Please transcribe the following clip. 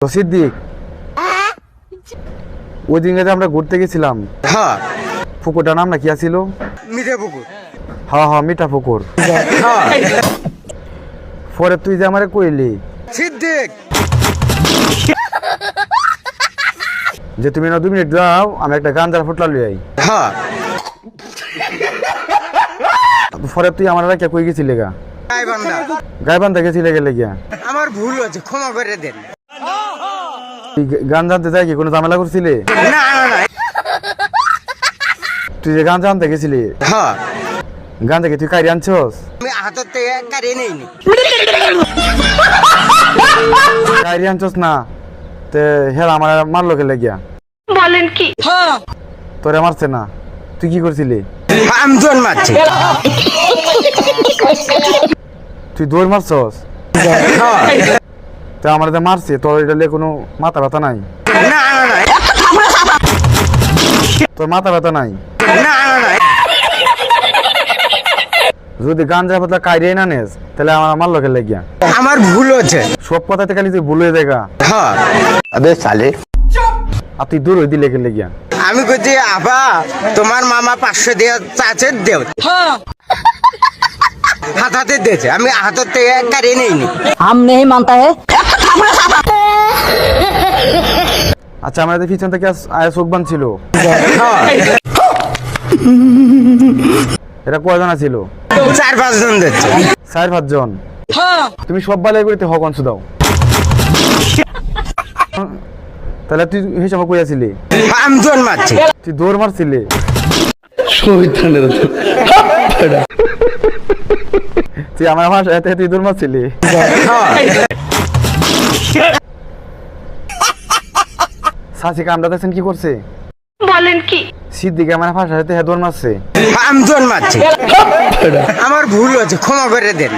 তো সিদ্দিক, ওই দিন আমরা ঘুরতে গেছিলাম। হ্যাঁ, পুকুরটার নাম না কি ছিল? মিঠা পুকুর। হ্যাঁ হ্যাঁ, মিঠা পুকুর। পরে তুই যে আমারে কইলি সিদ্দিক, যে তুমি না 2 মিনিট দাও, আমি একটা গাঞ্জার ফুটলা লই আই। হ্যাঁ, পরে তুই আমার কে কই গেছিলি গা? গাইবান্ধা। গাইবান্ধা গেছিলে গেলে গিয়া? আমার ভুল হয়েছে, ক্ষমা করে দেন। তুই গান জানতে যাই কি কোনো ঝামেলা করছিলি? না না না। তুই যে গান জানতে গেছিলি, হ্যাঁ, গান থেকে তুই কারি আনছস? আমি হাতের থেকে কারিয়ে নেইনি। কারি আনছস না তে হেরা আমার মারলো গেলে গিয়া? বলেন কি? তোরে মারছে না, তুই কি করছিলি? আমি জন মারছি। তুই দৌড় মারছস? তো আমার যে মারছে, তোর এটা কোনো মাথা ব্যথা নাই? না না না। তোর মাথা ব্যথা নাই? না না না। যদি গাঞ্জা পাতলা কাইরে না নেস, তাহলে আমার মারলো গেলে গিয়া? আমার ভুল হয়েছে। সব কথাতে খালি তুই ভুলে দেখা। হ্যাঁ, আবে সালে, আর তুই দূর হই দিলে গেলে গিয়া? আমি কইছি আবা তোমার মামা 500 দিয়ে চাচের দেও। হাতাতে দিয়েছে, আমি হাতের থেকে কারিয়ে নেইনি। हम नहीं मानता है। আচ্ছা, আমাদের পিছন থেকে আয়া চোখ বান ছিল, এটা কয়জন ছিল? 4-5 জন দিচ্ছে। 4-5 জন। তুমি সব বালাই করিতে হক অংশ দাও, তাহলে তুই হিসাবে কইয়াছিলি? আমি জন মারছি। তুই দৌড় মারছিলি? তুই আমার ভাষা এতে তুই দৌড় মারছিলি? সাসি কামটা দেখছেন কি করছে? বলেন কি? সিদ্দিক আমার ভাষা এতে দৌড় মারছে। আমি জন মারছি। আমার ভুল হয়েছে, ক্ষমা করে দেন।